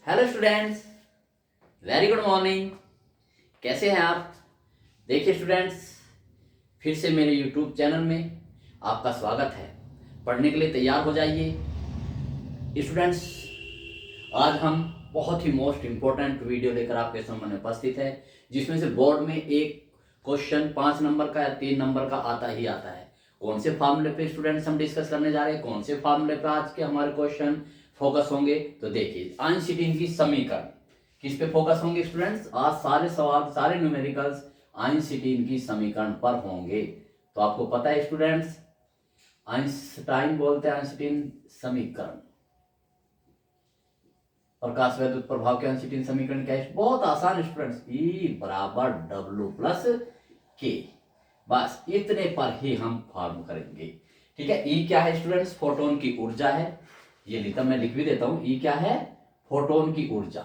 Hello students, very good morning. कैसे हैं आप? देखिए स्टूडेंट्स, फिर से मेरे यूट्यूब चैनल में आपका स्वागत है। पढ़ने के लिए तैयार हो जाइए स्टूडेंट्स। आज हम बहुत ही मोस्ट इम्पोर्टेंट वीडियो लेकर आपके सामने उपस्थित है, जिसमें से बोर्ड में एक क्वेश्चन 5 नंबर का या 3 नंबर का आता ही आता है। कौन से फार्मूले पे स्टूडेंट्स हम डिस्कस करने जा रहे हैं, कौन से फार्मूले पे आज के हमारे क्वेश्चन फोकस होंगे, तो देखिए आइंस्टीन की समीकरण किस पे फोकस होंगे स्टूडेंट्स। आज सारे सवाल, सारे न्यूमेरिकल्स आइंस्टीन की समीकरण पर होंगे। तो आपको पता है स्टूडेंट्स, आइंस्टाइन बोलते हैं आइंस्टीन समीकरण, प्रकाश वैद्युत प्रभाव के आइंस्टीन समीकरण क्या है? बहुत आसान स्टूडेंट्स, E बराबर W प्लस के। बस इतने पर ही हम फॉर्म करेंगे। ठीक है, E क्या है स्टूडेंट्स? फोटोन की ऊर्जा है। ये लिखता, मैं लिख भी देता हूं। E क्या है? फोटोन की ऊर्जा,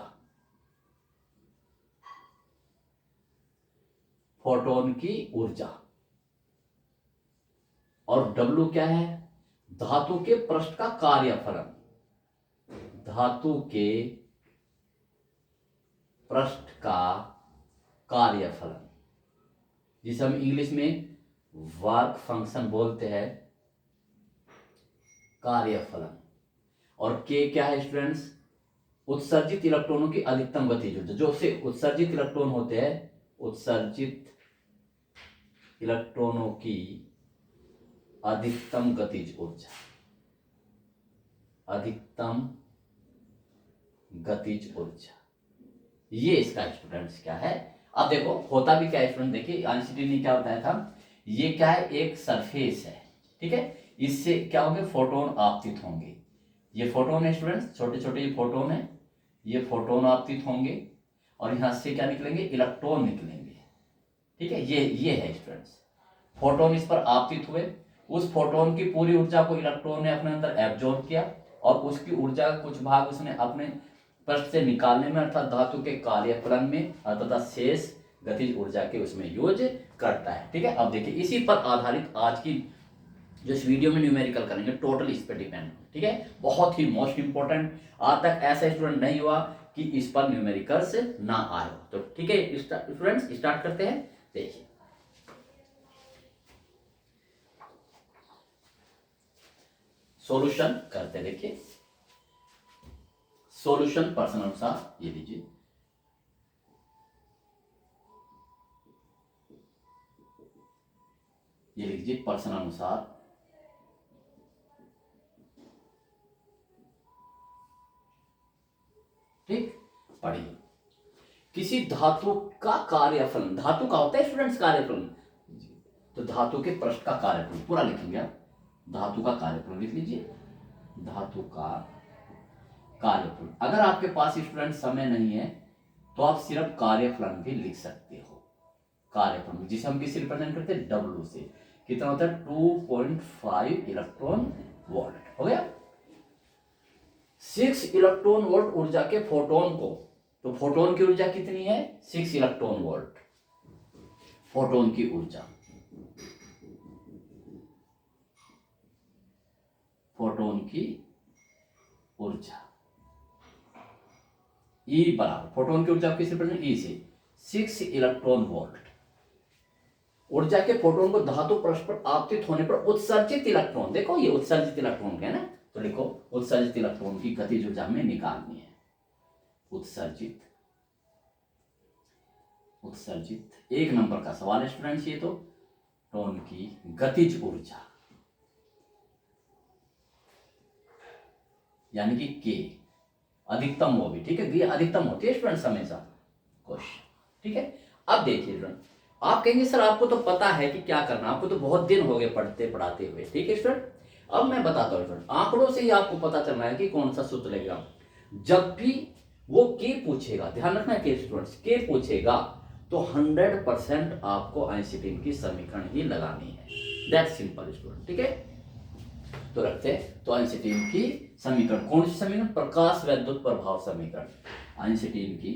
फोटोन की ऊर्जा। और W क्या है? धातु के पृष्ठ का कार्यफलन, धातु के पृष्ठ का कार्यफलन, जिसे हम इंग्लिश में वर्क फंक्शन बोलते हैं, कार्यफलन। और के क्या है स्टूडेंट्स? उत्सर्जित इलेक्ट्रॉनों की अधिकतम गतिज ऊर्जा। जो से उत्सर्जित इलेक्ट्रॉन होते हैं, उत्सर्जित इलेक्ट्रॉनों की अधिकतम गतिज ऊर्जा, अधिकतम गतिज ऊर्जा, ये इसका स्टूडेंट्स क्या है। अब देखो होता भी क्या है स्टूडेंट, देखिए आइंस्टीन ने क्या बताया था, ये क्या है? एक सरफेस है। ठीक है, इससे क्या होंगे? फोटोन आपतित होंगे। ये फोटोन है स्टूडेंट्स, छोटे छोटे ये फोटोन है, ये फोटोन आपतित होंगे और यहां से क्या निकलेंगे? इलेक्ट्रॉन निकलेंगे। ठीक है, ये है स्टूडेंट्स, फोटोन इस पर आपतित हुए। उस फोटोन की पूरी ऊर्जा को इलेक्ट्रॉन ने अपने अंदर एब्जॉर्ब किया और उसकी ऊर्जा का कुछ भाग उसने अपने पृष्ठ से निकालने में, अर्थात धातु के कार्यफलन में, अर्थात शेष गतिज ऊर्जा के उसमें यूज करता है। ठीक है, अब देखिए इसी पर आधारित आज की जो इस वीडियो में न्यूमेरिकल करेंगे, टोटल इस पर डिपेंड। ठीक है, बहुत ही मोस्ट इंपॉर्टेंट। आज तक ऐसा स्टूडेंट नहीं हुआ कि इस पर न्यूमेरिकल्स ना आए हो। तो ठीक है स्टूडेंट्स, स्टार्ट करते हैं। देखिए सॉल्यूशन करते, देखिए सॉल्यूशन प्रश्न अनुसार ये लीजिए। ये लीजिए प्रश्न अनुसार, ठीक, पढ़िए। किसी धातु का कार्यफलन, धातु का होता है स्टूडेंट्स कार्यफलन, तो धातु के पृष्ठ का कार्यफलन पूरा लिखेंगे आप। धातु का कार्यफलन लिख लीजिए, धातु का कार्यफलन। अगर आपके पास स्टूडेंट समय नहीं है तो आप सिर्फ कार्यफलन भी लिख सकते हो। कार्यफलन जिसे हम किसी रिप्रेजेंट करते हैं? W से। कितना होता है? 2.5 इलेक्ट्रॉन वोल्ट। हो गया। 6 इलेक्ट्रॉन वोल्ट ऊर्जा के फोटोन को, तो फोटोन की ऊर्जा कितनी है? 6 इलेक्ट्रॉन वोल्ट फोटोन की ऊर्जा, फोटोन की ऊर्जा। E बराबर, फोटोन की ऊर्जा किस रिप्रेजेंट? E से 6 इलेक्ट्रॉन वोल्ट ऊर्जा के फोटोन को धातु पृष्ठ पर आपतित होने पर उत्सर्जित इलेक्ट्रॉन, देखो ये उत्सर्जित इलेक्ट्रॉन है ना, तो लिखो उत्सर्जित इलेक्ट्रॉन की गतिज ऊर्जा में निकालनी है। उत्सर्जित, उत्सर्जित 1 नंबर का सवाल है स्टूडेंट्स ये। तो टोन की गतिज ऊर्जा यानी कि के, अधिकतम वो भी, ठीक है, ये अधिकतम होती है स्टूडेंट्स हमेशा क्वेश्चन। ठीक है, अब देखिए स्टूडेंट, आप कहेंगे सर आपको तो पता है कि क्या करना, आपको तो बहुत दिन हो गए पढ़ते पढ़ाते हुए। ठीक है स्टूडेंट, अब मैं बताता हूँ स्टूडेंट, आंकड़ों से ही आपको पता चलना है कि कौन सा सूत्र लगेगा। जब भी वो के पूछेगा, ध्यान रखना है के स्टूडेंट्स, के पूछेगा तो 100% आपको आइंस्टीन की समीकरण ही लगानी है। That simple student. ठीक है, तो रखते हैं। तो आइंस्टीन की समीकरण, कौन सी समीकरण? प्रकाश वैद्युत प्रभाव समीकरण। आइंस्टीन की,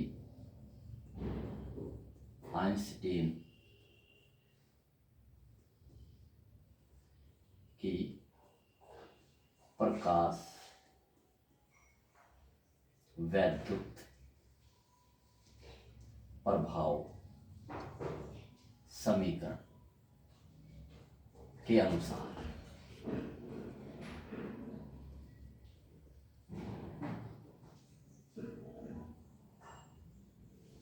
आइंस्टीन की प्रकाश वैद्युत प्रभाव समीकरण के अनुसार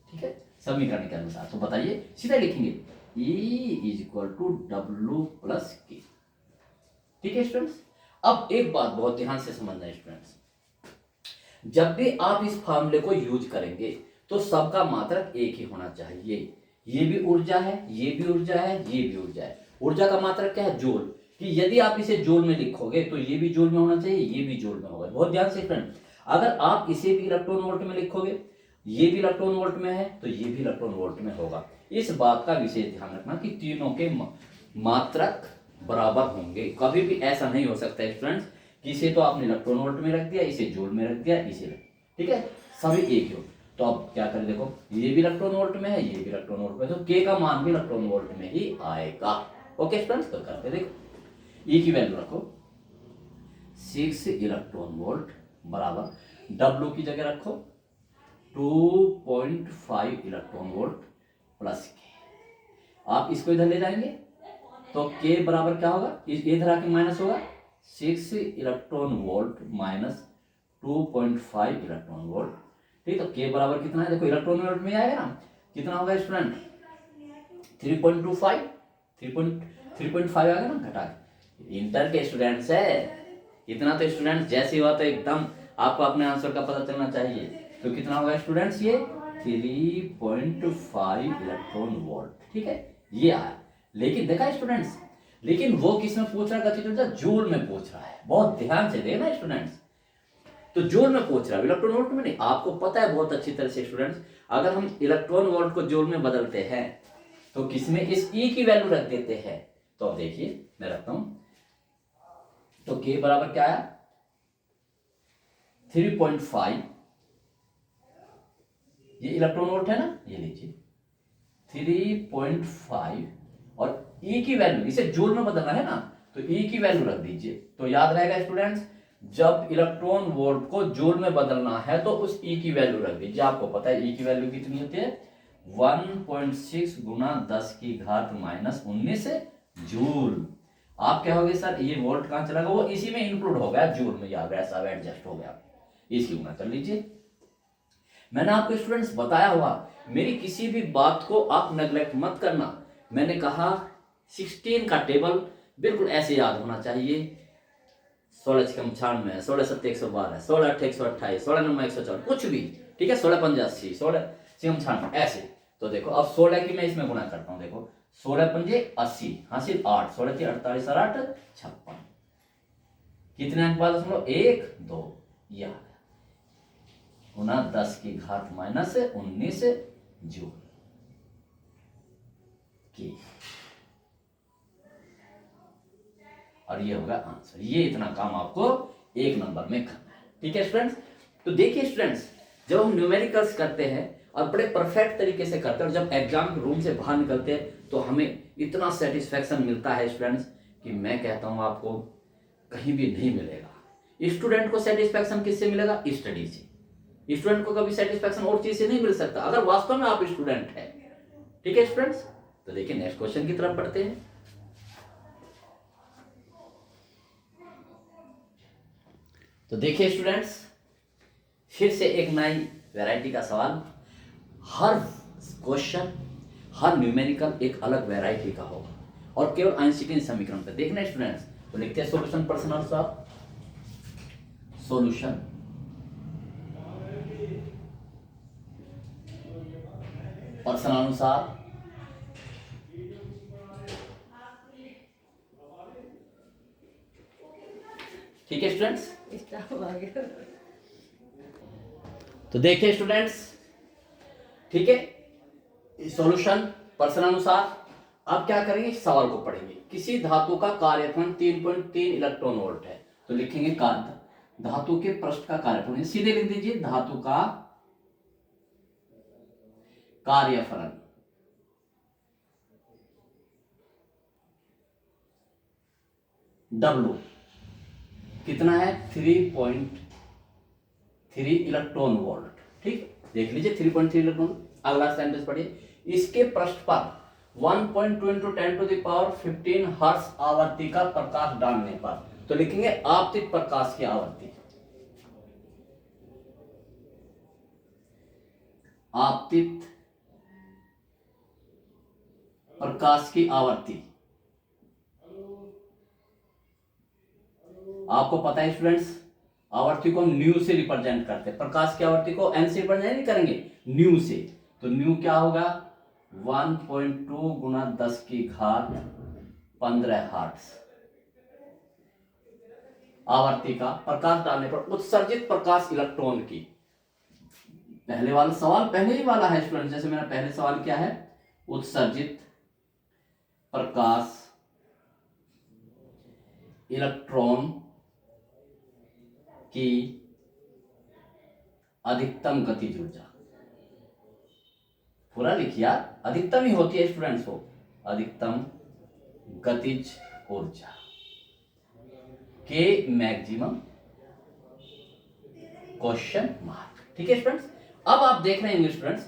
ठीक है, समीकरण के अनुसार। तो बताइए, सीधा लिखेंगे E is equal to W plus K. ठीक है स्टूडेंट्स, अब एक बात बहुत ध्यान से समझना है स्टूडेंट्स, जब भी आप इस फॉर्मूले को यूज करेंगे तो सबका मात्रक एक ही होना चाहिए। ये भी ऊर्जा है, ये भी ऊर्जा है, ये भी ऊर्जा है। ऊर्जा का मात्रक क्या है? जूल। कि यदि आप इसे जूल में लिखोगे तो ये भी जूल में होना चाहिए, ये भी जूल में होगा। बहुत ध्यान से फ्रेंड, अगर आप इसे भी इलेक्ट्रॉन वोल्ट में लिखोगे, ये भी इलेक्ट्रॉन वोल्ट में है तो ये भी इलेक्ट्रॉन वोल्ट में होगा। इस बात का विशेष ध्यान रखना कि तीनों के मात्रक बराबर होंगे। कभी भी ऐसा नहीं हो सकता है स्टूडेंट्स कि इसे तो आपने इलेक्ट्रॉन वोल्ट में रख दिया, इसे जूल में रख दिया, इसे ठीक है, सभी एक ही हो। तो अब क्या करें, देखो ये भी इलेक्ट्रॉन वोल्ट में है, ये भी इलेक्ट्रॉन वोल्ट में है, तो के का मान भी इलेक्ट्रॉन वोल्ट में ही आएगा। ओके स्टूडेंट्स, तो करते देखो, ई की वैल्यू रखो 6 इलेक्ट्रॉन वोल्ट बराबर डब्ल्यू की जगह रखो 2.5 इलेक्ट्रॉन वोल्ट प्लस के। आप इसको इधर ले जाएंगे तो के बराबर क्या होगा, इधर आके माइनस होगा 6 electron volt minus 2.5 electron volt. ठीक, तो के बराबर कितना है, देखो इलेक्ट्रॉन वोल्ट में आएगा ना, कितना होगा स्टूडेंट 3.25, 3.5 आ गया ना घटा के। इंटर के स्टूडेंट्स है इतना, तो स्टूडेंट्स जैसे हुआ तो एकदम आपको अपने आंसर का पता चलना चाहिए। तो कितना होगा स्टूडेंट्स, ये 3.5 इलेक्ट्रॉन वोल्ट। ठीक है, ये आया। लेकिन देखा स्टूडेंट्स, लेकिन वो किस में पूछ रहा है, जूल में पूछ रहा है। बहुत ध्यान से देखना स्टूडेंट्स, तो जूल में पूछ रहा है, इलेक्ट्रॉन वोल्ट में नहीं। आपको पता है बहुत अच्छी तरह से स्टूडेंट्स, अगर हम इलेक्ट्रॉन वोल्ट को जूल में बदलते हैं तो किसमें, इस ई की वैल्यू रख देते हैं। तो अब देखिए मैं रखता हूं, तो के बराबर क्या आया 3.5, ये इलेक्ट्रॉन वोल्ट है ना, ये लीजिए 3.5, और ई की वैल्यू इसे जूल में बदलना है ना, तो ई की वैल्यू रख दीजिए। तो याद रहेगा स्टूडेंट्स, जब इलेक्ट्रॉन वोल्ट को जूल में बदलना है तो उस ई की वैल्यू रख दीजिए। आपको पता है ई की वैल्यू कितनी होती है, 1.6 गुना 10 की घात माइनस 19 जूल। आप क्या हो गए सर, ये वोल्ट कहां चला गया, वो इसी में इंक्लूड हो गया, जूल में या वैसा एडजस्ट हो गया, इसकी गुना कर लीजिए। मैंने आपको स्टूडेंट्स बताया हुआ, मेरी किसी भी बात को आप नेग्लेक्ट मत करना। मैंने कहा 16 का टेबल बिल्कुल ऐसे याद होना चाहिए, 16 छक्म 96, 16 7 112, 16 8 128, 16 9 114, कुछ भी ठीक है, 16 5 80, 16 छक्म 96 ऐसे। तो देखो अब 16 की मैं इसमें गुणा करता हूँ, देखो 16 पंजे 80, हासिल 8, 16 3 48 और 8 56, कितने अंक बाद 1 2, यह गुना 10 की घात माइनस 19 जूल की, और ये होगा आंसर। ये इतना काम आपको एक नंबर में करना है। ठीक है स्टूडेंट्स, तो देखिए स्टूडेंट्स, जब हम न्यूमेरिकल्स करते हैं और बड़े परफेक्ट तरीके से करते हैं, और जब एग्जाम के रूम से बाहर निकलते हैं तो हमें इतना सेटिस्फेक्शन मिलता है स्टूडेंट्स कि मैं कहता हूं आपको कहीं भी नहीं मिलेगा। स्टूडेंट को सेटिस्फेक्शन किससे मिलेगा, स्टडी से। स्टूडेंट को कभी सेटिस्फेक्शन और चीज से नहीं मिल सकता अगर वास्तव में आप स्टूडेंट हैं। ठीक है स्टूडेंट्स, तो देखिए नेक्स्ट क्वेश्चन की तरफ बढ़ते हैं। तो देखिए स्टूडेंट्स, फिर से एक नई वैरायटी का सवाल। हर क्वेश्चन, हर न्यूमेरिकल एक अलग वैरायटी का होगा और केवल आइंस्टीन समीकरण पे देखना स्टूडेंट्स। तो लिखते हैं सॉल्यूशन प्रश्न अनुसार, सॉल्यूशन प्रश्नानुसार ठीक है स्टूडेंट्स। तो देखिए स्टूडेंट्स, ठीक है, सॉल्यूशन प्रश्नानुसार। अब क्या करेंगे, सवाल को पढ़ेंगे। किसी धातु का कार्यफल 3.3 इलेक्ट्रॉन वोल्ट है, तो लिखेंगे धातु के पृष्ठ का कार्यफल, सीधे लिख दीजिए धातु का कार्यफलन W कितना है, 3.3 3 इलेक्ट्रॉन वोल्ट। ठीक, देख लीजिए 3.3 इलेक्ट्रॉन। अगला सेंटेंस पढ़िए, इसके पृष्ठ पर 1.2 × 10⁻15 हर्ट्ज आवृत्ति का प्रकाश डालने पर, तो लिखेंगे आपतित प्रकाश की आवृत्ति, आपतित प्रकाश की आवृत्ति। आपको पता है स्टूडेंट्स, आवृत्ति को हम न्यू से रिप्रेजेंट करते हैं, प्रकाश की आवृत्ति को एन से रिप्रेजेंट नहीं करेंगे, न्यू से। तो न्यू क्या होगा, 1.2 × 10⁻15 हर्ट्ज आवृत्ति का प्रकाश डालने पर उत्सर्जित प्रकाश इलेक्ट्रॉन की। पहले वाला सवाल पहले ही वाला है स्टूडेंट, जैसे मेरा पहले सवाल क्या है, उत्सर्जित प्रकाश इलेक्ट्रॉन की अधिकतम गतिज ऊर्जा। पूरा लिखिए, अधिकतम ही होती है स्टूडेंट्स को, अधिकतम गतिज ऊर्जा के मैक्सिमम क्वेश्चन मार्क। ठीक है स्टूडेंट्स, अब आप देख रहे हैं स्टूडेंट्स,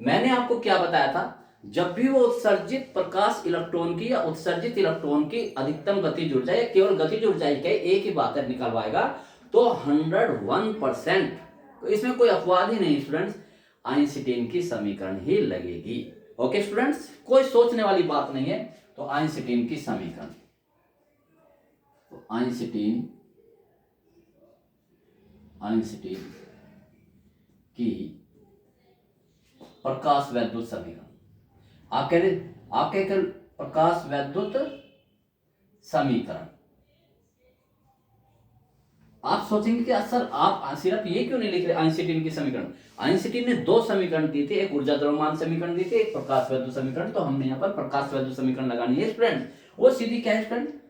मैंने आपको क्या बताया था, जब भी वो उत्सर्जित प्रकाश इलेक्ट्रॉन की या उत्सर्जित इलेक्ट्रॉन की अधिकतम गतिज ऊर्जा या केवल गतिज ऊर्जा ही एक ही बात है निकलवाएगा तो 101%, तो इसमें कोई अपवाद ही नहीं स्टूडेंट्स, आइंस्टीन की समीकरण ही लगेगी। ओके स्टूडेंट्स, कोई सोचने वाली बात नहीं है, तो आइंस्टीन की समीकरण, तो आइंस्टीन की प्रकाश वैद्युत समीकरण, आप कह रहे प्रकाश वैद्युत समीकरण। आप सोचेंगे कि सर आप सिर्फ ये क्यों नहीं लिख रहे आइंस्टीन की समीकरण। आइंस्टीन ने 2 समीकरण दिए थे, एक ऊर्जा द्रव्यमान समीकरण दी थी, एक प्रकाश वैद्युत समीकरण। तो हमने यहाँ पर प्रकाश वैद्युत समीकरण लगानी है स्टूडेंट, वो सीधी क्या है स्टूडेंट,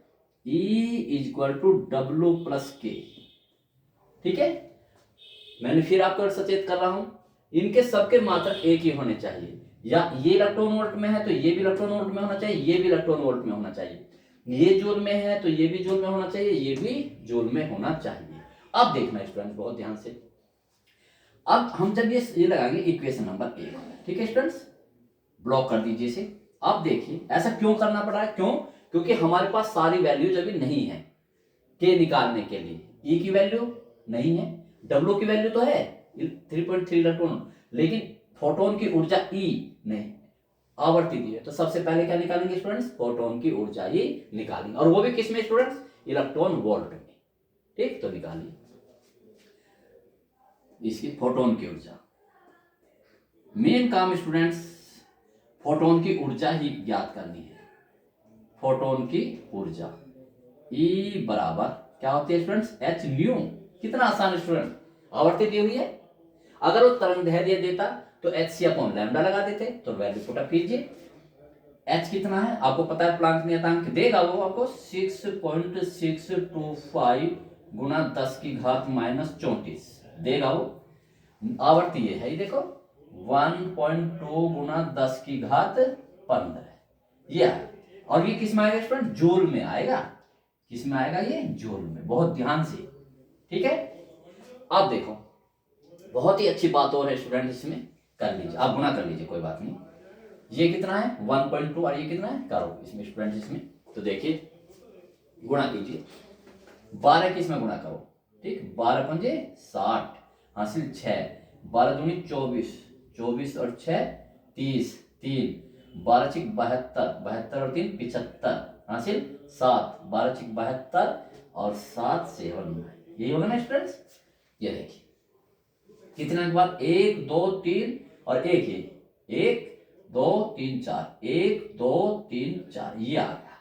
E = W + K। ठीक है, मैंने फिर आपको सचेत कर रहा हूं, इनके सबके मात्रक एक ही होने चाहिए, या ये इलेक्ट्रॉन वोल्ट में है तो ये भी इलेक्ट्रॉन वोल्ट में होना चाहिए, ये भी इलेक्ट्रॉन वोल्ट में होना चाहिए, ये जूल में है तो ये भी जूल में होना चाहिए, ये भी जूल में होना चाहिए। अब देखना स्टूडेंट्स बहुत ध्यान से, अब हम जब ये लगाएंगे इक्वेशन नंबर 1, ठीक है स्टूडेंट्स, ब्लॉक कर दीजिए इसे। अब देखिए ऐसा क्यों करना पड़ा है, क्यों, क्योंकि हमारे पास सारी वैल्यूज अभी नहीं है के निकालने के लिए। ई की वैल्यू नहीं है, डब्ल्यू की वैल्यू तो है 3.3 इलेक्ट्रॉन, लेकिन फोटोन की ऊर्जा ई नहीं, आवर्ती दी है। तो सबसे पहले क्या निकालेंगे स्टूडेंट्स, फोटोन की ऊर्जा ही निकालेंगे, और वो भी किस में स्टूडेंट्स, इलेक्ट्रॉन वोल्ट में। ठीक, तो निकालिए इसकी फोटोन की ऊर्जा। मेन काम स्टूडेंट्स फोटोन की ऊर्जा ही ज्ञात करनी है। फोटोन की ऊर्जा E बराबर क्या होती है स्टूडेंट्स, एच न्यू। कितना आसान स्टूडेंट, आवर्ती दी हुई है, अगर वो तरंग दैर्ध्य देता तो hc/λ लगा देते, तो वैल्यू पुट अप कीजिए। h कितना है आपको पता है, प्लांक नियतांक देगा वो आपको 6.625 × 10⁻34 देगा वो। आवर्ती ये है, ये देखो 1.2 × 10⁻15 ये है, और ये किस में आएगा स्टूडेंट, जूल में आएगा। किस में आएगा, ये जूल में, बहुत ध्यान से। ठीक है, अब देखो बहुत ही अच्छी बात और है स्टूडेंट, इसमें कर लीजिए, आप गुना कर लीजिए, कोई बात नहीं। ये कितना है 1.2 और ये कितना है, करो इसमें स्टूडेंट इसमें, तो देखिए गुणा कीजिए, 12 की इसमें गुणा करो। ठीक, 12 × 5 = 60 हासिल 6, 12 दूनी 24, 24 और 6 30, 3 12 × 6 = 72, 72 और 3 75 हासिल 7, 12 × 6 = 72 और 7 7 यही होगा ना स्टूडेंट्स। ये देखिए कितने के बाद 1 2 3 और 1 ये 1 2 3 4 1 2 3 4 ये आ गया,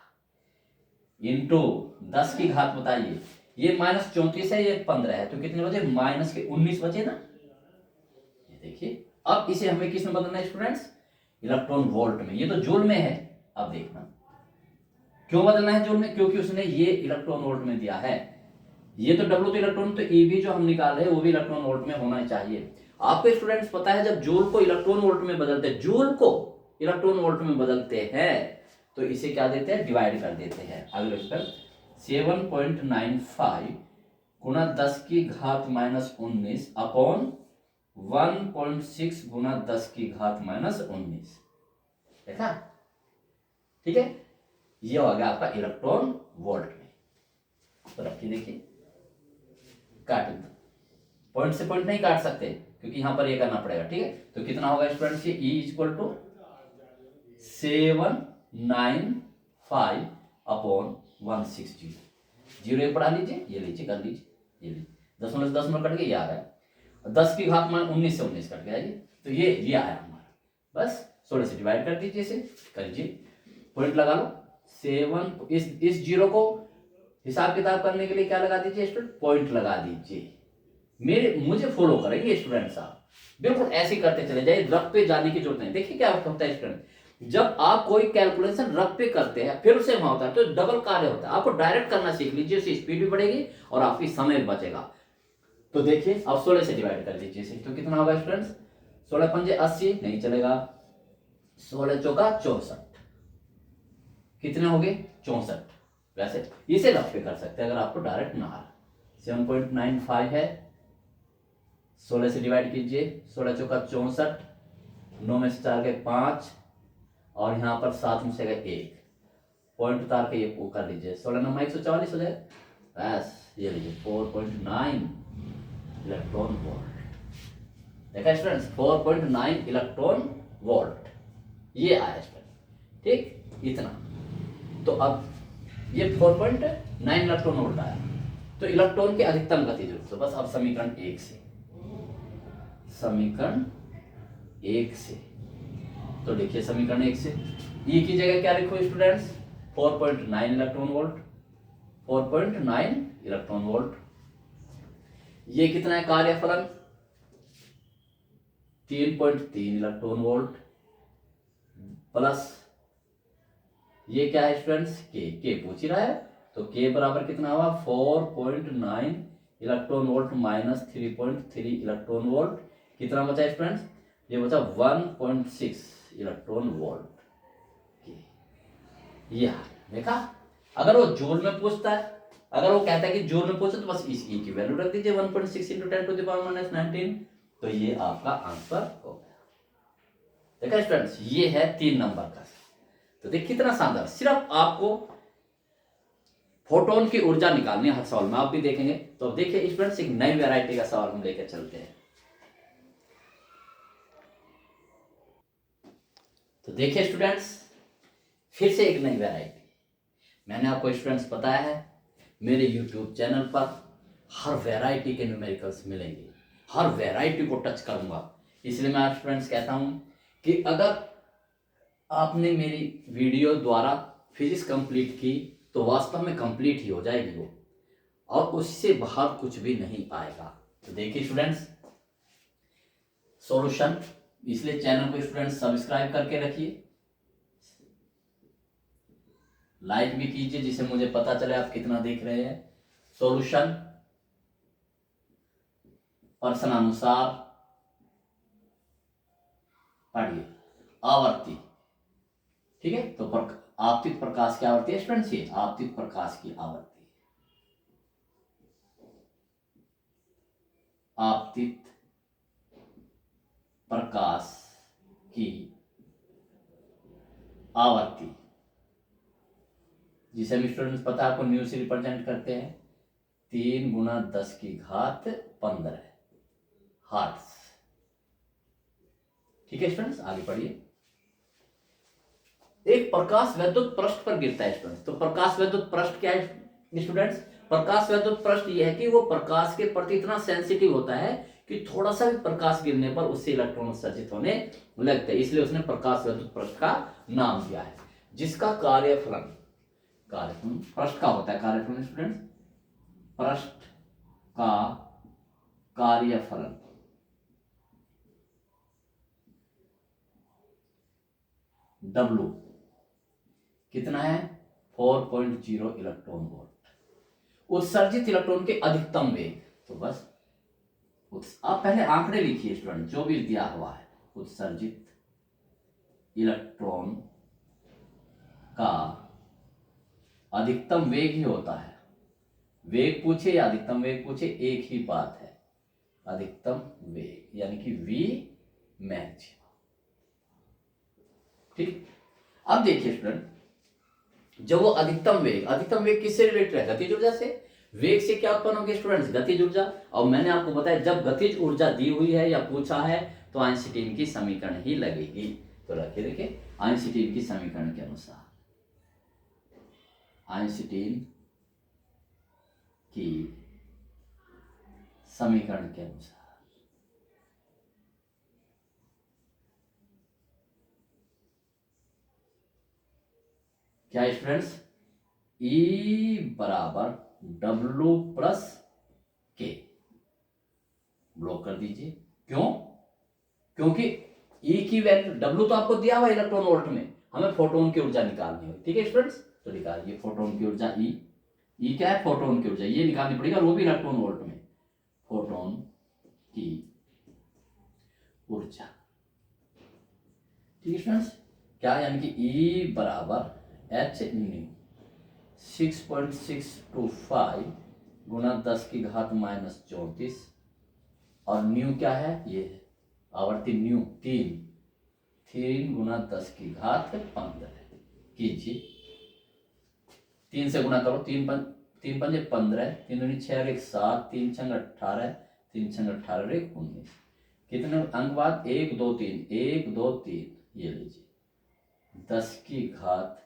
इंटू 10 की घात बताइए, ये -34 है, ये 15 है, तो कितने बचे, -19 बचे ना। ये देखिए, अब इसे हमें किस में बदलना है स्टूडेंट्स, इलेक्ट्रॉन वोल्ट में। ये तो जूल में है, अब देखना क्यों बदलना है जूल में, क्योंकि उसने ये इलेक्ट्रॉन वोल्ट में दिया है। ये तो डब्ल्यू तो इलेक्ट्रॉन, तो ई भी जो हम निकाल रहे हैं वो भी इलेक्ट्रॉन वोल्ट में होना चाहिए। आपके स्टूडेंट्स पता है, जब जूल को इलेक्ट्रॉन वोल्ट में बदलते हैं, जूल को इलेक्ट्रॉन वोल्ट में बदलते हैं, तो इसे क्या देते हैं, डिवाइड कर देते हैं। अगले स्टेप 7.95 गुणा 10 की घात -19 अपॉन 1.6 गुणा 10 की घात -19। देखा, ठीक है। ये हो गया आपका इलेक्ट्रॉन वोल्ट में। तो रखिए, देखिए, काट दो। पॉइंट से पॉइंट नहीं काट सकते क्योंकि यहां पर ये करना पड़ेगा, ठीक है। तो कितना होगा स्टूडेंट्स, ये E equal to 795 upon 160। Zero एक बढ़ा लीजिए, ये लीजिए, कर लीजिए, ये लीजिए, 10 कट गया, ये आ गया। 10 की घात 19 से 19 कट गया, तो ये आया हमारा। बस 16 से डिवाइड कर दीजिए, इसे करिए, पॉइंट लगा लो। 7, इस जीरो को हिसाब किताब करने के लिए क्या लगा दीजिए स्टूडेंट, पॉइंट लगा दीजिए। मुझे फॉलो करेंगे स्टूडेंट साहब, बिल्कुल ऐसे करते चले जाइए, रफ पे जाने की जरूरत नहीं। देखिए क्या होता है स्टूडेंट, जब आप कोई कैलकुलेशन रफ पे करते हैं फिर उसे वहां होता है तो डबल कार्य होता है। आपको डायरेक्ट करना सीख लीजिए, उससे स्पीड भी बढ़ेगी और आपकी समय भी बचेगा। तो देखिए अब 16 से डिवाइड कर दीजिए इसे, तो कितना होगा स्टूडेंट्स, 16 पंजे 80, नहीं चलेगा, 16 चौका 64, कितने हो गए 64। वैसे इसे रफ पे कर सकते हैं अगर आपको डायरेक्ट ना आ। 7.95 है, 16 से डिवाइड कीजिए, 16 चौका 64, 9 में से 4 गए 5, और यहाँ पर 7 में से गए 1, पॉइंट उतार के ये कर लीजिए, 16 9 144 हो जाए। बस ये लीजिए 4.9 इलेक्ट्रॉन वोल्ट। देखा स्टूडेंट्स, 4.9 इलेक्ट्रॉन वोल्ट ये आया स्टूडेंट, ठीक, इतना। तो अब ये 4.9 इलेक्ट्रॉन वोल्ट आया, तो इलेक्ट्रॉन की अधिकतम गति जो, तो बस अब समीकरण 1 से, समीकरण 1 से, तो देखिए समीकरण 1 से E की जगह क्या लिखो students, 4.9 electron volt, 4.9 electron volt. ये कितना है कार्यफलन, 3.3 इलेक्ट्रॉन वोल्ट, प्लस ये क्या है स्टूडेंट्स, के पूछ ही रहा है, तो के बराबर कितना हुआ 4.9 electron volt minus 3.3 electron volt, कितना बचा स्टूडेंट्स, ये बचा 1.6 इलेक्ट्रॉन वोल्ट। ये देखा, अगर वो जूल में पूछता है, अगर वो कहता है कि जूल में पूछे तो बस इस E की वैल्यू रख दीजिए 1.6 × 10⁻⁻19, तो ये आपका आंसर हो गया। देखा स्टूडेंट्स, ये है 3 नंबर का। तो देखिए कितना शानदार, सिर्फ आपको फोटोन की ऊर्जा निकालनी है हर सवाल में, आप भी देखेंगे। तो अब देखिए स्टूडेंट्स, एक नई वैरायटी का सवाल हम लेकर चलते हैं। तो देखिए स्टूडेंट्स, फिर से एक नई वैरायटी, मैंने आपको स्टूडेंट्स बताया है मेरे यूट्यूब चैनल पर हर वैरायटी के न्यूमेरिकल्स मिलेंगे, हर वैरायटी को टच करूंगा। इसलिए मैं आप स्टूडेंट्स कहता हूं कि अगर आपने मेरी वीडियो द्वारा फिजिक्स कंप्लीट की तो वास्तव में कंप्लीट ही हो जाएगी वो, और उससे बाहर कुछ भी नहीं आएगा। तो देखिए स्टूडेंट्स, सॉल्यूशन, इसलिए चैनल को स्टूडेंट्स सब्सक्राइब करके रखिए, लाइक भी कीजिए जिससे मुझे पता चले आप कितना देख रहे हैं। सॉल्यूशन प्रश्नानुसार पढ़िए, आवर्ती, ठीक है। तो आपतित प्रकाश की आवर्ती है स्टूडेंट्स, ये आपतित प्रकाश की आवर्ती, आपतित प्रकाश की आवर्ती, जिसे हम स्टूडेंट्स पता है आपको न्यू से रिप्रेजेंट करते हैं, 3 × 10⁻15 हर्ट्ज, ठीक है स्टूडेंट्स। आगे पढ़िए, एक प्रकाश वैद्युत पृष्ठ पर गिरता है स्टूडेंट्स। तो प्रकाश वैद्युत पृष्ठ क्या है स्टूडेंट्स, प्रकाश वैद्युत पृष्ठ यह है कि वो प्रकाश के प्रति इतना सेंसिटिव होता है कि थोड़ा सा भी प्रकाश गिरने पर उससे इलेक्ट्रॉन उत्सर्जित होने लगते हैं, इसलिए उसने प्रकाश वैद्युत पृष्ठ का नाम दिया है। जिसका कार्यफलन, पृष्ठ का होता है कार्यफलन स्टूडेंट्स, पृष्ठ का कार्यफलन W कितना है 4.0 इलेक्ट्रॉन वोल्ट। उत्सर्जित इलेक्ट्रॉन के अधिकतम वेग, तो बस आप पहले आंकड़े लिखिए स्टूडेंट जो भी दिया हुआ है, उत्सर्जित इलेक्ट्रॉन का अधिकतम वेग ही होता है वेग पूछे या अधिकतम वेग पूछे, एक ही बात है, अधिकतम वेग यानी कि v मैक्सिमम। ठीक, अब देखिए स्टूडेंट, जब वो अधिकतम वेग किससे रिलेटेड है, गतिज ऊर्जा से। वेग से क्या उत्पन्न होगी स्टूडेंट्स, गतिज ऊर्जा। और मैंने आपको बताया जब गतिज ऊर्जा दी हुई है या पूछा है तो आइंस्टीन की समीकरण ही लगेगी। तो रखिए, देखिए आइंस्टीन की समीकरण के अनुसार, आइंस्टीन की समीकरण के अनुसार क्या है स्टूडेंट्स, E बराबर W प्लस के। ब्लॉक कर दीजिए, क्यों, क्योंकि E की वैल्यू, W तो आपको दिया हुआ इलेक्ट्रॉन वोल्ट में, हमें फोटोन की ऊर्जा निकालनी है। ठीक है स्टूडेंट्स, तो निकालिए फोटोन की ऊर्जा E क्या है, फोटोन की ऊर्जा, ये निकालनी पड़ेगी, और वो भी इलेक्ट्रॉन वोल्ट में, फोटोन की ऊर्जा। ठीक है स्टूडेंट्स, क्या यानी कि E बराबर H न्यू 6.625 गुना 10 की घात माइनस 34, और न्यू क्या है, ये है आवर्ती न्यू 3 गुना 10 की घात 15 कीजिए, 3 से गुना करो, 3 पंजे 15, 3 दूनी 6 और 1 7, 3 छंग 18, 3 छंग 18 और 1 19, कितने अंक बाद, 1 2 3, 1 2 3, ये लीजिए 10 की घात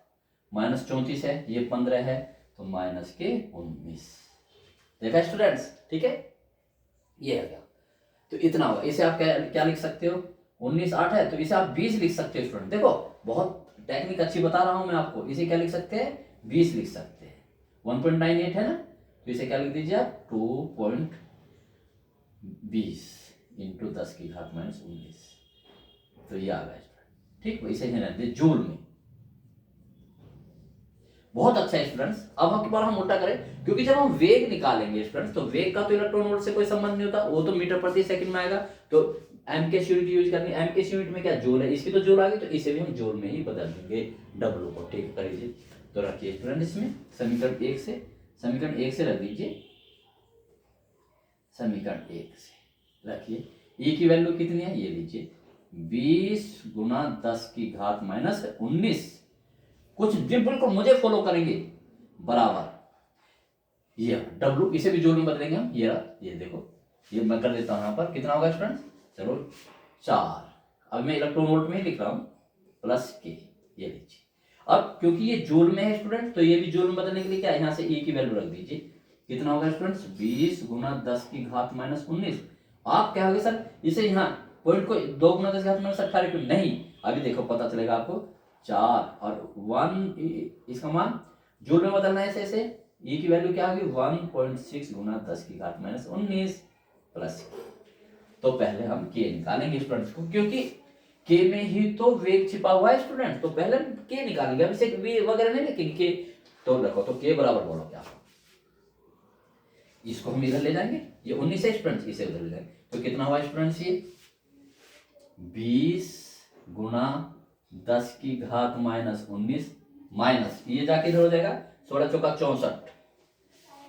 माइनस 34 है, ये 15 है, तो माइनस के 19। देखा स्टूडेंट्स, ठीक है, ये आ गया। तो इतना होगा, इसे आप क्या लिख सकते हो, 19 8 है तो इसे आप 20 लिख सकते हो स्टूडेंट। देखो बहुत टेक्निक अच्छी बता रहा हूं मैं आपको, इसे क्या लिख सकते हैं, 20 लिख सकते हैं। 1.98 है ना, तो इसे क्या लिख दीजिए आप, 2.20 इंटू 10 की घात माइनस 19, तो ये आ गया स्टूडेंट। ठीक, इसे ही रहते जूल में। बहुत अच्छा है स्टूडेंट्स। अब हम बार हम उल्टा करें, क्योंकि जब हम वेग निकालेंगे स्टूडेंट्स, तो वेग का तो इलेक्ट्रॉन वोल्ट से कोई संबंध नहीं होता, वो तो मीटर प्रति सेकंड में आएगा, तो एम के यूनिट यूज करनी, एम के यूनिट में क्या जूल है, इसकी तो जूल आ गई, तो इसे भी हम जूल में ही बदल देंगे डब्ल्यू को। ठीक कर लीजिए, तो रखिए स्टूडेंट इसमें समीकरण 1 से रख दीजिए, समीकरण 1 से रखिए, ई की वैल्यू कितनी है, ये लीजिए 20 गुना 10 की घात माइनस 19, कुछ बिल्कुल मुझे फॉलो करेंगे, बराबर ये W, इसे भी जूल में बदलेंगे हम, ये देखो, ये मैं कर देता हूं यहां पर, कितना होगा स्टूडेंट्स, चलो 4, अब मैं इलेक्ट्रॉन वोल्ट में ही लिख रहा हूं, प्लस के, ये लीजिए। अब क्योंकि ये जूल में है स्टूडेंट, तो ये भी जूल में बदलने के लिए क्या, यहां से E की वैल्यू रख दीजिए, कितना होगा स्टूडेंट्स, 20 गुना 10 की घात माइनस 19। आप क्या होगा सर, इसे यहाँ पॉइंट को 2 गुना 10 की घात माइनस 18 क्यों नहीं, अभी देखो पता चलेगा आपको, 4 और 1, इसका मान जूल में बदलना है, ऐसे ई की वैल्यू क्या होगी, 1.6 गुना 10 की घात माइनस 19 प्लस। तो पहले हम के निकालेंगे स्टूडेंट्स को, क्योंकि के में ही तो वेग छिपा हुआ है स्टूडेंट, तो पहले हम के निकालेंगे, अब इसे वी वगैरह नहीं लिखेंगे के। तो रखो, तो के बराबर बोलो क्या, इसको हम इधर ले जाएंगे, ये 19 है स्टूडेंट्स, इसे उधर ले जाएंगे, तो कितना हुआ स्टूडेंट्स, ये 20 गुना 10 की घात माइनस 19, माइनस ये जाके इधर हो जाएगा, 16 चौका 64,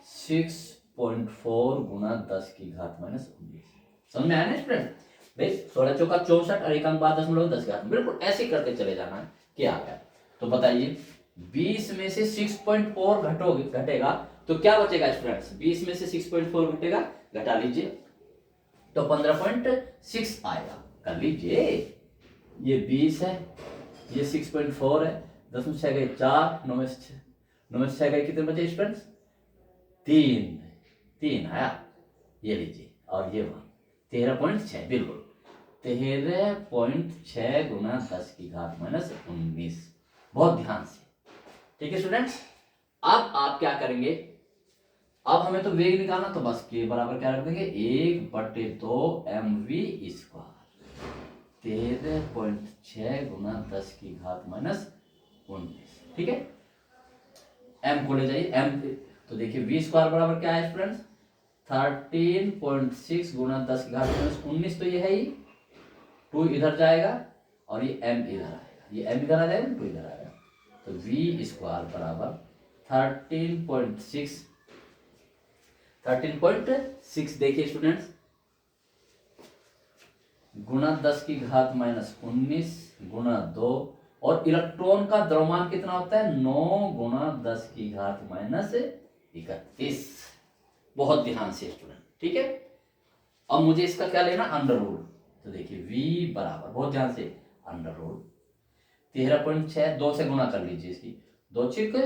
6.4 गुना 10 की घात माइनस 19। समझ में आया ना स्टूडेंट, भाई 16 चौका 64 और एक अंक बाद 10 की घात, बिल्कुल ऐसे ही करते चले जाना है, क्या आ गया। तो बताइए 20 में से 6.4 घटेगा तो क्या बचेगा स्टूडेंट्स, 20 में से 6.4 घटेगा, घटा लीजिए, तो 15.6 आएगा, कर लीजिए, ये 20 है, ये 6.4 है, 10 में 6 गए 4, 9 में 6 गए कितने बचे स्टूडेंट्स, 3 आया, ये लीजिए, और ये 13.6, बिल्कुल 13.6 गुना 10 की घात माइनस 19, बहुत ध्यान से। ठीक है स्टूडेंट्स, अब आप क्या करेंगे, अब हमें तो वेग निकालना, तो बस के बराबर क्या रख देंगे, 1/2 mv स्क्वायर, 13.6 गुना 10 की घात माइनस 19। ठीक है, m को ले जाइए, m, तो देखिए v स्क्वायर बराबर क्या है स्टूडेंट्स, 13.6 गुना 10 की घात माइनस 19, तो ये है ही, 2 इधर जाएगा और ये m इधर आएगा, ये m इधर आ जाएगा, 2 इधर आएगा, तो v स्क्वायर बराबर 13.6 13.6 देखिए स्टूडेंट्स, गुणा 10 की घात -19 गुणा 2, और इलेक्ट्रॉन का द्रव्यमान कितना होता है 9 गुणा 10 की घात -31। बहुत ध्यान से स्टूडेंट, ठीक है। अब मुझे इसका क्या लेना, अंडर रूट। तो देखिए v बराबर, बहुत ध्यान से, अंडर रूट 13.6, 2 से गुणा कर लीजिए इसकी, 2 छिक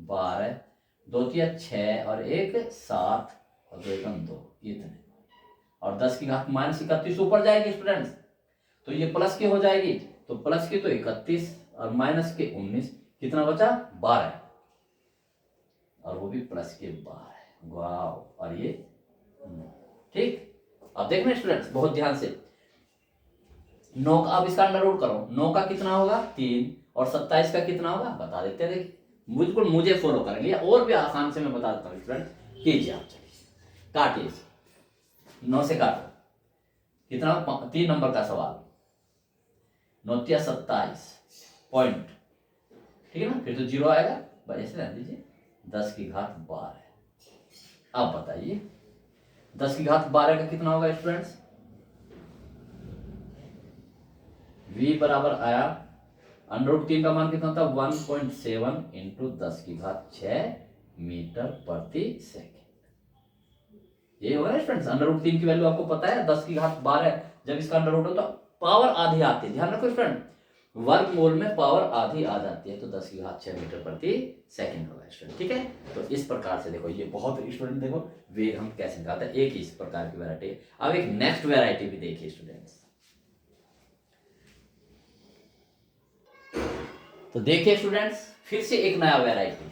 12, 2 तिया 6 और 1 7 और 2 एकम 2, इतने, और 10 की घात -31 ऊपर जाएगी स्टूडेंट्स, तो ये प्लस की हो जाएगी, तो प्लस की तो 31 और माइनस के 19, कितना बचा 12, और वो भी प्लस के 12। वाह, और ये ठीक। अब देखना स्टूडेंट्स बहुत ध्यान से, 9 का, अब इसका अंडर रूट करो, 9 का कितना होगा 3, और 27 का कितना होगा बता देते हैं। देखिए बिल्कुल मुझे फॉलो करेंगे, और भी आसान से मैं बता देता हूँ स्टूडेंट, कीजिए आप, चलिए काटिए, 9 से काटो, कितना 3 नंबर का सवाल, 9 तिया 27 पॉइंट, ठीक है ना, फिर तो 0 आएगा, बस ऐसे रहने दीजिए, 10 की घात 12। अब बताइए 10 की घात 12 का कितना होगा स्टूडेंट्स, v बराबर आया, अंडर रूट 3 का मान कितना था 1.7 इंटू 10 की घात 6 मीटर प्रति सेकेंड। ये होगा ना स्टूडेंट्स, अंडर रूट 3 की वैल्यू आपको पता है, 10 की घात 12, जब इसका अंडर रूट हो तो पावर आधी आती है, ध्यान रखो स्टूडेंट, वर्गमूल में पावर आधी आ जाती है, तो 10 की घात 6 मीटर प्रति सेकंड होगा स्टूडेंट, ठीक है। तो इस प्रकार से देखो, ये बहुत स्टूडेंट देखो वेग हम कैसे निकालते हैं, एक ही इस प्रकार की वैरायटी। अब एक नेक्स्ट वैरायटी भी देखिए स्टूडेंट्स, तो देखिए स्टूडेंट्स फिर से एक नया वैरायटी,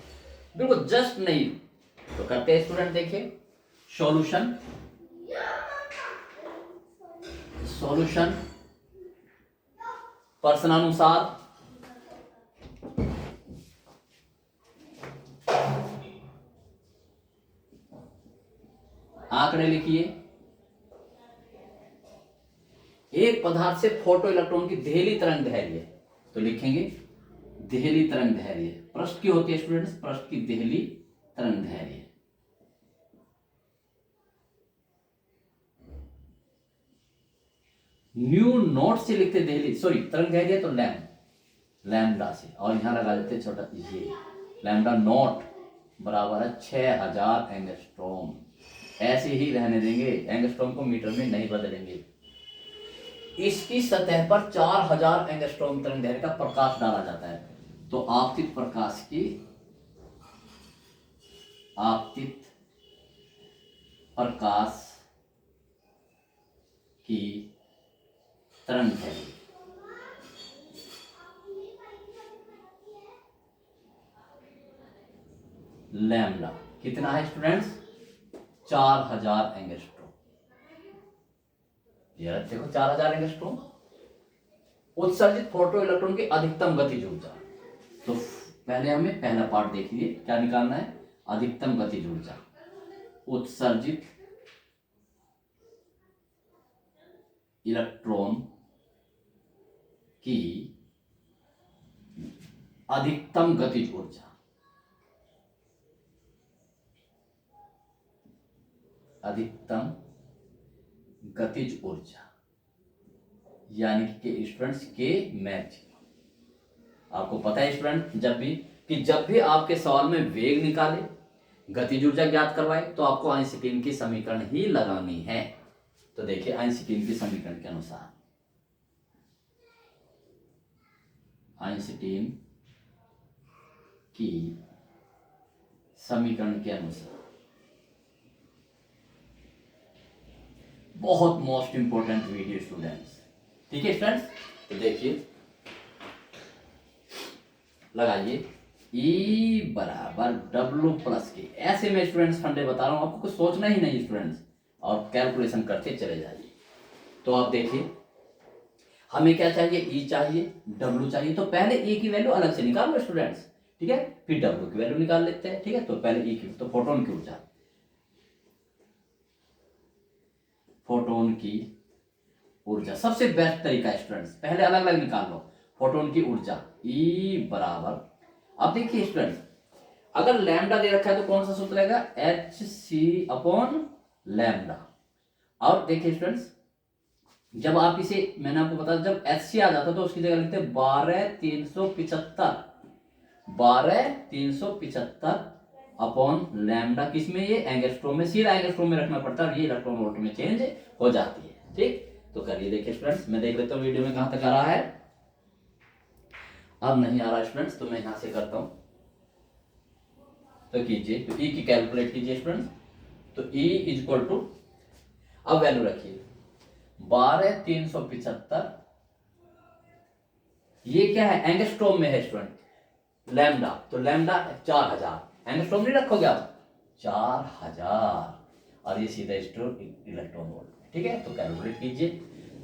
बिल्कुल जस्ट नहीं, तो करते हैं स्टूडेंट, देखिए सॉल्यूशन, सॉल्यूशन प्रश्नानुसार आंकड़े लिखिए, एक पदार्थ से फोटो इलेक्ट्रॉन की देहली तरंग धैर्य, तो लिखेंगे देहली तरंग धैर्य, पृष्ठ की होती है स्टूडेंट्स, पृष्ठ की देहली तरंग धैर्य, न्यू नोट से लिखते देहली, सॉरी तरंग धैर्य तो लैम्डा से, और यहां लगा देते छोटा ये लैम्डा नोट बराबर है 6000 एंगस्ट्रॉम, ऐसे ही रहने देंगे, एंगस्ट्रॉम को मीटर में नहीं बदलेंगे। इसकी सतह पर 4000 एंगस्ट्रॉम तरंगदैर्घ्य का प्रकाश डाला जाता है, तो आपतित प्रकाश की, आपतित प्रकाश की तरंगदैर्घ्य लैम्डा कितना है स्टूडेंट्स 4000 एंगस्ट्रॉम, ये देखो 4000 एंगस्ट्रॉम। उत्सर्जित फोटो इलेक्ट्रॉन की अधिकतम गतिज ऊर्जा, तो पहले हमें पहला पार्ट देख लीजिए, क्या निकालना है, अधिकतम गतिज ऊर्जा, उत्सर्जित इलेक्ट्रॉन की अधिकतम गतिज ऊर्जा, अधिकतम गतिज ऊर्जा यानी कि स्टूडेंट्स के मैक्सिमम। आपको पता है स्टूडेंट जब भी आपके सवाल में वेग निकाले, गतिज ऊर्जा ज्ञात करवाए, तो आपको आइंस्टीन की समीकरण ही लगानी है। तो देखिए आइंस्टीन की समीकरण के अनुसार, आइंस्टीन की समीकरण के अनुसार, बहुत मोस्ट इंपोर्टेंट वीडियो स्टूडेंट्स, ठीक है स्टूडेंट्स। तो देखिए लगाइए E बराबर W प्लस के, ऐसे में स्टूडेंट्स फंडे बता रहा हूं आपको, कुछ सोचना ही नहीं स्टूडेंट्स, और कैलकुलेशन करते चले जाइए। तो आप देखिए हमें क्या चाहिए, E चाहिए, W चाहिए, तो पहले E की वैल्यू अलग से निकालो स्टूडेंट्स, ठीक है, फिर W की वैल्यू निकाल लेते हैं, ठीक है। तो पहले E की, तो फोटोन की ऊर्जा, फोटोन की ऊर्जा सबसे बेस्ट तरीका है स्टूडेंट्स, पहले अलग अलग निकाल लो फोटोन की ऊर्जा E बराबर, अब देखिए स्टूडेंट्स अगर लैम्डा दे रखा है तो कौन सा सूत्र रहेगा, एच सी अपॉन लैम्डा। और देखिए स्टूडेंट्स, जब आप इसे, मैंने आपको बताया जब एच सी आ जाता तो उसकी जगह लिखते 12,375, 12,375 अपॉन लैम्डा, किसमें, ये एंगस्ट्रोम में, सीधा एंगस्ट्रोम में रखना पड़ता है और ये इलेक्ट्रॉन वोल्ट में चेंज हो जाती है। ठीक, तो करिए देखिए स्टूडेंट्स, मैं देख लेता हूँ वीडियो में कहां तक आ रहा है। अब नहीं आ रहा स्टूडेंट्स, तो मैं यहां से करता हूं, तो कीजिए, तो ई की कैलकुलेट कीजिए स्टूडेंट्स। तो ई इज इक्वल टू, अब वैल्यू रखिए 12,375, ये क्या है, एंगस्ट्रोम में है स्टूडेंट, लैम्डा, तो लैम्डा 4000, एंगस्ट्रोम नहीं रखोगे आप, 4000, और ये सीधा इलेक्ट्रॉन वोल्ट में। ठीक है, तो कैलकुलेट कीजिए,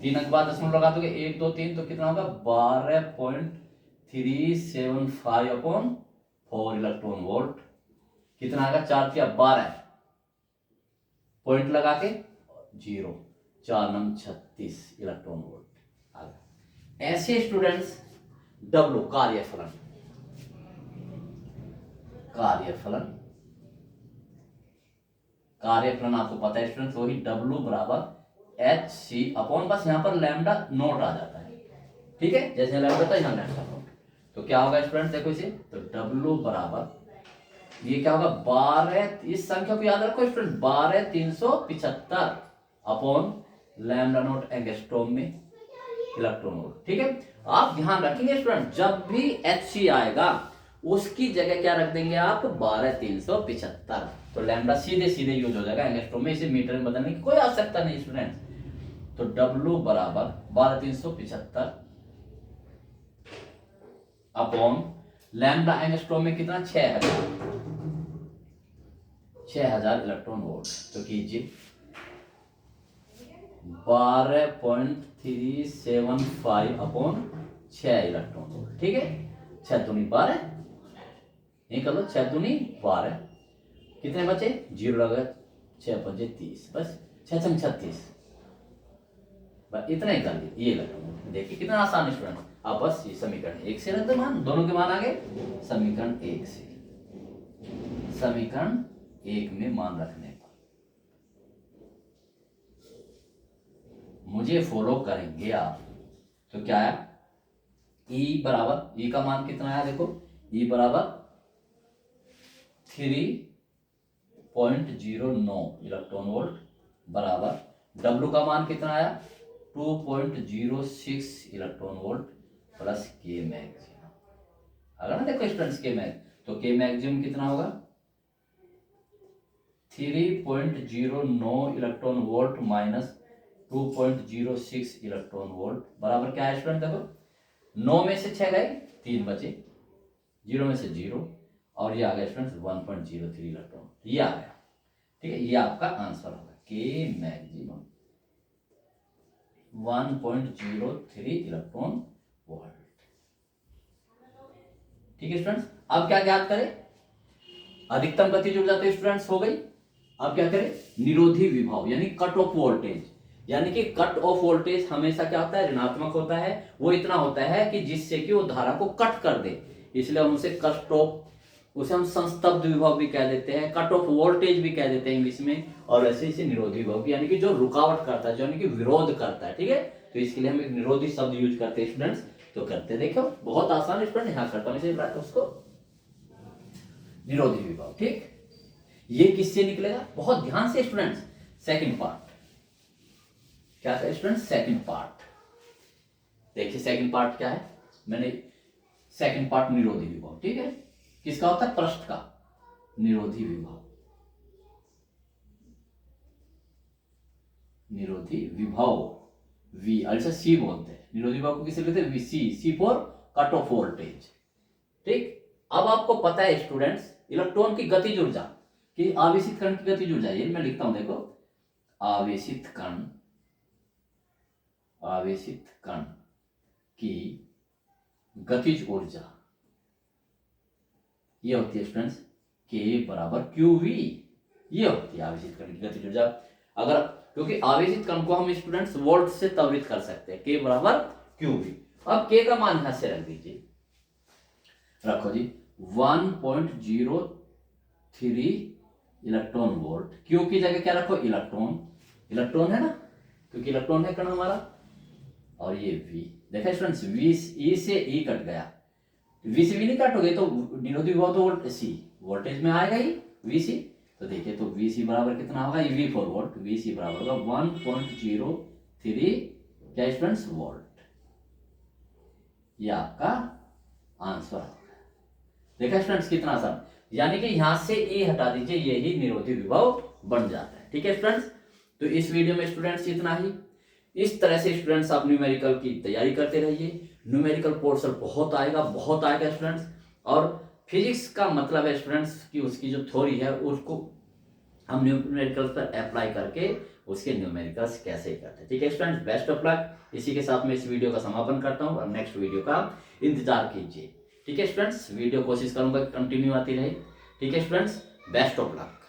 3 अंक बाद दशमलव लगा दोगे, 1 2 3, तो कितना होगा 12.375 अपॉन 4 इलेक्ट्रॉन वोल्ट। कितना आएगा, 4 क्या 12, पॉइंट लगा के 0, 4 9 36 इलेक्ट्रॉन वोल्ट आ गया। ऐसे स्टूडेंट्स डब्ल्यू कार्यफलन, कार्यफलन, कार्यफलन आपको पता है स्टूडेंट्स, वही डब्ल्यू बराबर एच सी अपॉन, बस यहां पर लैम्डा नोट आ जाता है। ठीक है, जैसे लैम्डा था यहां लैम्डा नोट, तो क्या होगा स्टूडेंट्स, देखो इसे, तो डब्ल्यू बराबर, ये क्या होगा 12, इस संख्या को याद रखो student, 12,375 upon lambda note angstrom में इलेक्ट्रॉन वोल्ट। ठीक है, आप ध्यान रखेंगे स्टूडेंट, जब भी एच सी आएगा उसकी जगह क्या रख देंगे आप, 12,375, तो लैम्डा सीधे सीधे यूज हो जाएगा एंगस्ट्रोम में, इसे मीटर में बदलने की कोई आवश्यकता नहीं स्टूडेंट। तो डब्ल्यू बराबर 12,375 अपॉन लैम्डा एंगस्ट्रोम में कितना, 6,000 इलेक्ट्रॉन वोल्ट। तो कीजिए 12.375 अपॉन 6 इलेक्ट्रॉन वोल्ट। ठीक है, 6 दूनी 12, नहीं कर लो, 6 दूनी 12, कितने बचे, 0 लगा, 6 5 30, बस 6 6 36, बस इतना ही कर लिया, ये इलेक्ट्रॉन वोल्ट। देखिए कितना आसान स्टूडेंट, आप बस ये समीकरण 1 से रख दो मान, दोनों के मान आ गए, समीकरण 1 से, समीकरण 1 में मान रखने पर मुझे फॉलो करेंगे आप, तो क्या आया, ई बराबर, ई का मान कितना आया देखो, ई बराबर 3.09 इलेक्ट्रॉन वोल्ट बराबर, डब्ल्यू का मान कितना आया 2.06 इलेक्ट्रॉन वोल्ट प्लस के मैक्सिमम। अगर ना देखो स्टूडेंट्स के मैक्स, तो के मैक्सिमम कितना होगा 3.09 electron volt minus 2.06 electron volt बराबर क्या है स्टूडेंट, देखो 9 में से 6 गए, 3 बचे, 0 में से 0, और ये आ गया स्टूडेंट्स 1.03 इलेक्ट्रॉन, ये आ गया। ठीक है, ये आपका आंसर होगा, के मैक्सिमम 1.03 इलेक्ट्रॉन वोल्ट। ठीक है स्टूडेंट्स, अब क्या ज्ञात करें, अधिकतम गति जुड़ जाते हैं स्टूडेंट्स, हो गई। अब क्या करें, निरोधी विभव यानी कट ऑफ वोल्टेज, यानी कि कट ऑफ वोल्टेज हमेशा क्या होता है, ऋणात्मक होता है, वो इतना होता है कि जिससे कि वो धारा को कट कर दे, इसलिए हम उसे कट ऑफ, उसे हम संस्तब्ध विभव भी कह देते हैं, कट ऑफ वोल्टेज भी कह देते हैं इंग्लिश में, और ऐसे इसे निरोधी विभव यानी कि जो रुकावट करता है, जो यानी कि विरोध करता है। ठीक है, तो इसके लिए हम एक निरोधी शब्द यूज करते हैं स्टूडेंट्स, तो करते देखो, बहुत आसान स्टूडेंट, यहाँ करता हूँ इसे, उसको निरोधी विभव। ठीक, ये किससे निकलेगा, बहुत ध्यान से स्टूडेंट्स, सेकंड पार्ट, क्या है स्टूडेंट्स, सेकंड पार्ट देखिए, सेकंड पार्ट क्या है, मैंने सेकंड पार्ट निरोधी विभव। ठीक है, किसका होता है, पृष्ठ का निरोधी विभव, निरोधी विभव वी, अच्छा सी बोलते हैं, निरोधी विभव को किसे लेते हैं, सी फॉर कट ऑफ वोल्टेज। ठीक, अब आपको पता है स्टूडेंट्स, इलेक्ट्रॉन की गतिज ऊर्जा कि आवेशित कण की गतिज ऊर्जा, ये मैं लिखता हूं देखो, आवेशित कण, आवेशित कण की गतिज ऊर्जा ये होती है स्टूडेंट्स के बराबर क्यू वी, ये होती है आवेशित कण की गतिज ऊर्जा। अगर, क्योंकि आवेशित कण को हम स्टूडेंट्स वोल्ट से त्वरित कर सकते हैं, के बराबर क्यू वी। अब के का मान यहां से रख दीजिए, रखो जी 1.03 3 इलेक्ट्रॉन वोल्ट। क्यू की जगह क्या रखो, इलेक्ट्रॉन, इलेक्ट्रॉन है ना, क्योंकि इलेक्ट्रॉन है कण हमारा। और ये V, देखा स्टूडेंट्स, V E से E कट गया, V से V नहीं कट हो गई तो निरोधी विभव तो वोल्ट सी वोल्टेज में आएगा ही VC। तो देखिए तो VC बराबर कितना होगा, ये V4 वोल्ट, VC बराबर होगा 1.03 क्या स्टूडेंट्स वोल्ट। ये आपका आंसर होगा। देखा स्टूडेंट्स कितना आसान, यानी कि यहां से E हटा दीजिए, यही निरोधी विभव बन जाता है। ठीक है स्टूडेंट्स, तो इस वीडियो में स्टूडेंट्स इतना ही। इस तरह से स्टूडेंट्स आप न्यूमेरिकल की तैयारी करते रहिए, न्यूमेरिकल पोर्शन बहुत आएगा स्टूडेंट्स। और फिजिक्स का मतलब है स्टूडेंट्स कि उसकी जो थ्योरी है उसको हम न्यूमेरिकल्स पर अप्लाई करके उसके न्यूमेरिकल्स कैसे करते हैं। ठीक है स्टूडेंट्स, बेस्ट ऑफ लक। इसी के साथ मैं इस वीडियो का समापन करता हूँ और नेक्स्ट वीडियो का इंतजार कीजिए। ठीक है स्टूडेंट्स, वीडियो कोशिश करूंगा कंटिन्यू आती रहे। ठीक है स्टूडेंट्स, बेस्ट ऑफ लक।